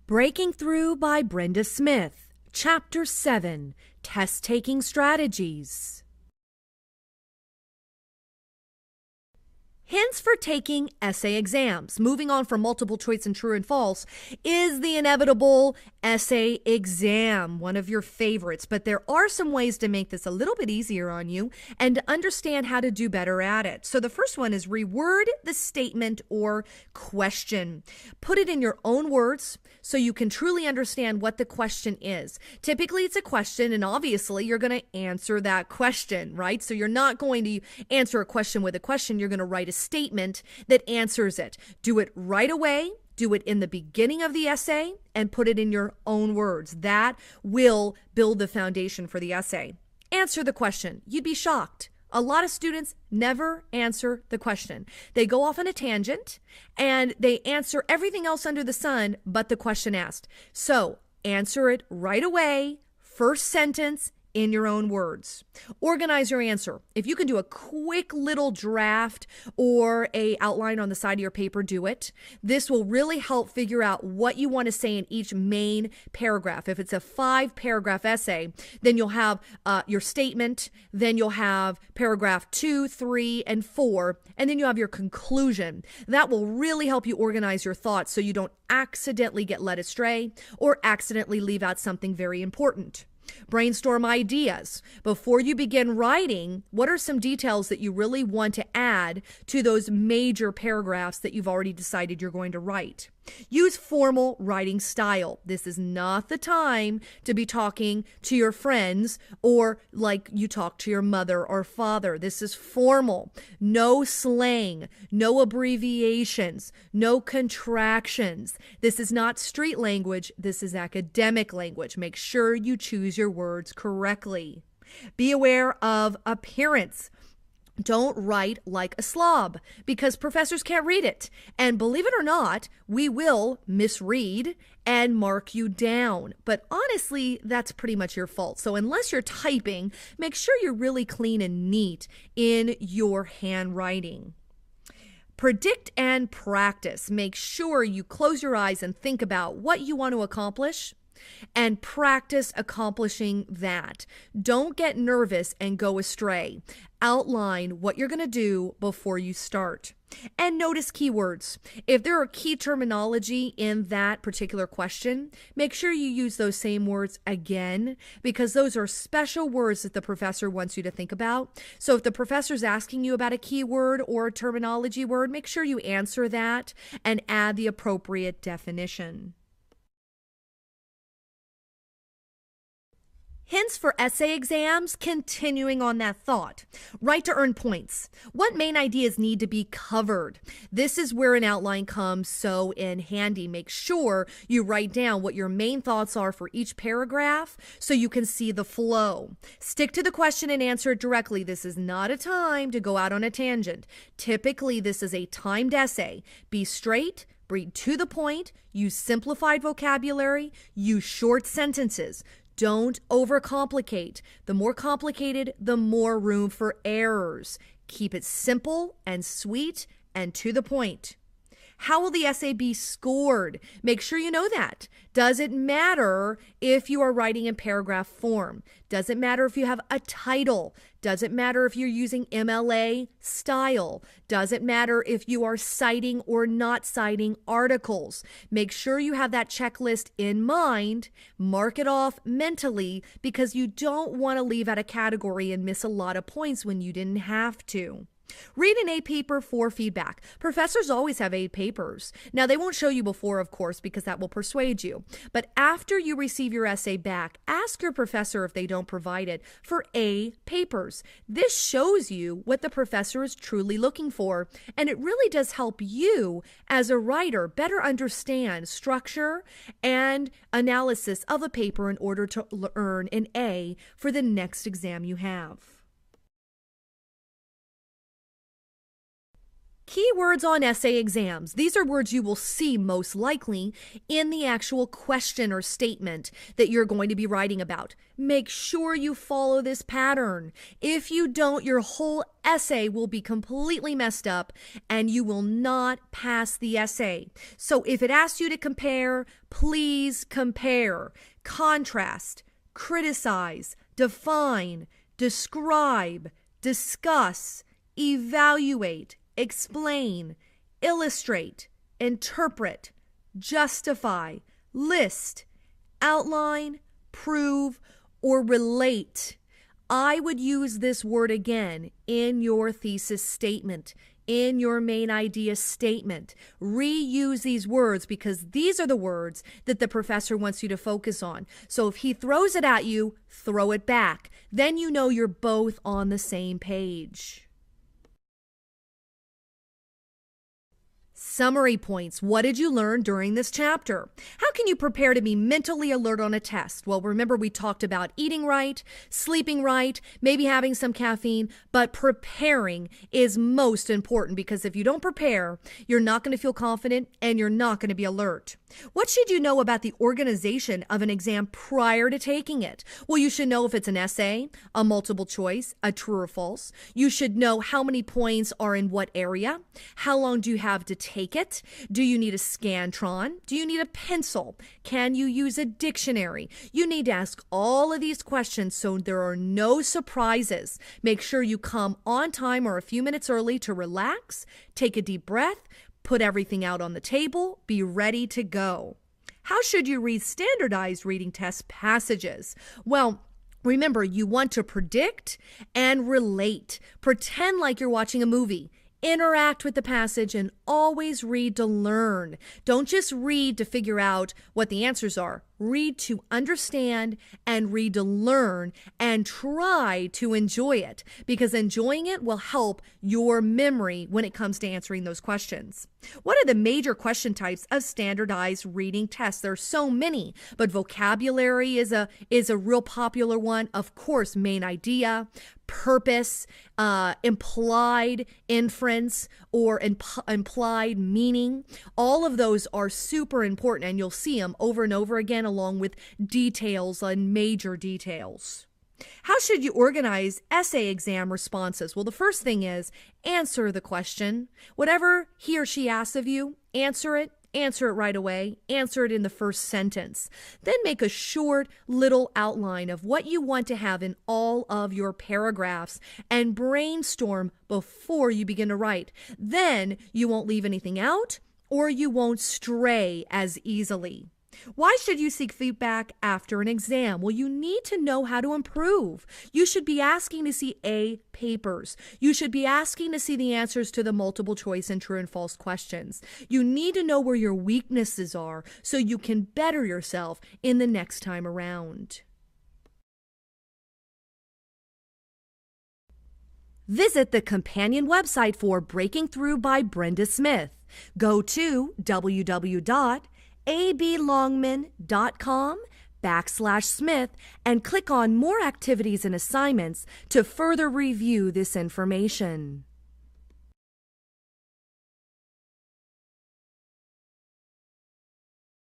Breaking Through by Brenda Smith, Chapter 7, Test-Taking Strategies. Hints for taking essay exams. Moving on from multiple choice and true and false is the inevitable essay exam, one of your favorites. But there are some ways to make this a little bit easier on you and to understand how to do better at it. So the first one is reword the statement or question. Put it in your own words so you can truly understand what the question is. Typically, it's a question, and obviously, you're going to answer that question, right? So you're not going to answer a question with a question. You're going to write a statement that answers it. Do it right away. Do it in the beginning of the essay and put it in your own words. That will build the foundation for the essay. Answer the question. You'd be shocked. A lot of students never answer the question. They go off on a tangent and they answer everything else under the sun but the question asked. So answer it right away, first sentence, in your own words. Organize your answer. If you can do a quick little draft or a outline on the side of your paper, do it. This will really help figure out what you want to say in each main paragraph. If it's a 5-paragraph essay, then you'll have your statement, then you'll have paragraph 2, 3, and 4, and then you have your conclusion. That will really help you organize your thoughts so you don't accidentally get led astray or accidentally leave out something very important. Brainstorm ideas. Before you begin writing, what are some details that you really want to add to those major paragraphs that you've already decided you're going to write? Use formal writing style. This is not the time to be talking to your friends or like you talk to your mother or father. This is formal. No slang, no abbreviations, no contractions. This is not street language. This is academic language. Make sure you choose your words correctly. Be aware of appearance. Don't write like a slob because professors can't read it. And believe it or not, we will misread and mark you down. But honestly, that's pretty much your fault. So unless you're typing, make sure you're really clean and neat in your handwriting. Predict and practice. Make sure you close your eyes and think about what you want to accomplish and practice accomplishing that. Don't get nervous and go astray. Outline what you're going to do before you start. And notice keywords. If there are key terminology in that particular question, make sure you use those same words again because those are special words that the professor wants you to think about. So if the professor's asking you about a keyword or a terminology word, make sure you answer that and add the appropriate definition. Hints for essay exams, continuing on that thought. Write to earn points. What main ideas need to be covered? This is where an outline comes so in handy. Make sure you write down what your main thoughts are for each paragraph so you can see the flow. Stick to the question and answer it directly. This is not a time to go out on a tangent. Typically, this is a timed essay. Be straight. Be to the point. Use simplified vocabulary. Use short sentences. Don't overcomplicate. The more complicated, the more room for errors. Keep it simple and sweet and to the point. How will the essay be scored? Make sure you know that. Does it matter if you are writing in paragraph form? Does it matter if you have a title? Does it matter if you're using MLA style? Does it matter if you are citing or not citing articles? Make sure you have that checklist in mind. Mark it off mentally because you don't want to leave out a category and miss a lot of points when you didn't have to. Read an A paper for feedback. Professors always have A papers. Now, they won't show you before, of course, because that will persuade you. But after you receive your essay back, ask your professor if they don't provide it for A papers. This shows you what the professor is truly looking for, and it really does help you as a writer better understand structure and analysis of a paper in order to earn an A for the next exam you have. Keywords on essay exams. These are words you will see most likely in the actual question or statement that you're going to be writing about. Make sure you follow this pattern. If you don't, your whole essay will be completely messed up and you will not pass the essay. So if it asks you to compare, please compare, contrast, criticize, define, describe, discuss, evaluate, explain, illustrate, interpret, justify, list, outline, prove, or relate. I would use this word again in your thesis statement, in your main idea statement. Reuse these words because these are the words that the professor wants you to focus on. So if he throws it at you, throw it back. Then you know you're both on the same page. Summary points. What did you learn during this chapter? How can you prepare to be mentally alert on a test? Well, remember we talked about eating right, sleeping right, maybe having some caffeine, but preparing is most important because if you don't prepare, you're not going to feel confident and you're not going to be alert. What should you know about the organization of an exam prior to taking it? Well, you should know if it's an essay, a multiple choice, a true or false. You should know how many points are in what area. How long do you have to take it? Do you need a Scantron? Do you need a pencil? Can you use a dictionary? You need to ask all of these questions so there are no surprises. Make sure you come on time or a few minutes early to relax, take a deep breath, put everything out on the table, be ready to go. How should you read standardized reading test passages? Well, remember, you want to predict and relate. Pretend like you're watching a movie. Interact with the passage and always read to learn. Don't just read to figure out what the answers are. Read to understand and read to learn and try to enjoy it because enjoying it will help your memory when it comes to answering those questions. What are the major question types of standardized reading tests? There are so many, but vocabulary is a real popular one. Of course, main idea, purpose, implied inference, or implied meaning. All of those are super important, and you'll see them over and over again along with details and major details. How should you organize essay exam responses? Well, the first thing is answer the question. Whatever he or she asks of you, answer it. Answer it right away. Answer it in the first sentence. Then make a short little outline of what you want to have in all of your paragraphs and brainstorm before you begin to write. Then you won't leave anything out or you won't stray as easily. Why should you seek feedback after an exam? Well, you need to know how to improve. You should be asking to see A papers. You should be asking to see the answers to the multiple choice and true and false questions. You need to know where your weaknesses are so you can better yourself in the next time around. Visit the companion website for Breaking Through by Brenda Smith. Go to www.ablongman.com/Smith and click on More Activities and Assignments to further review this information.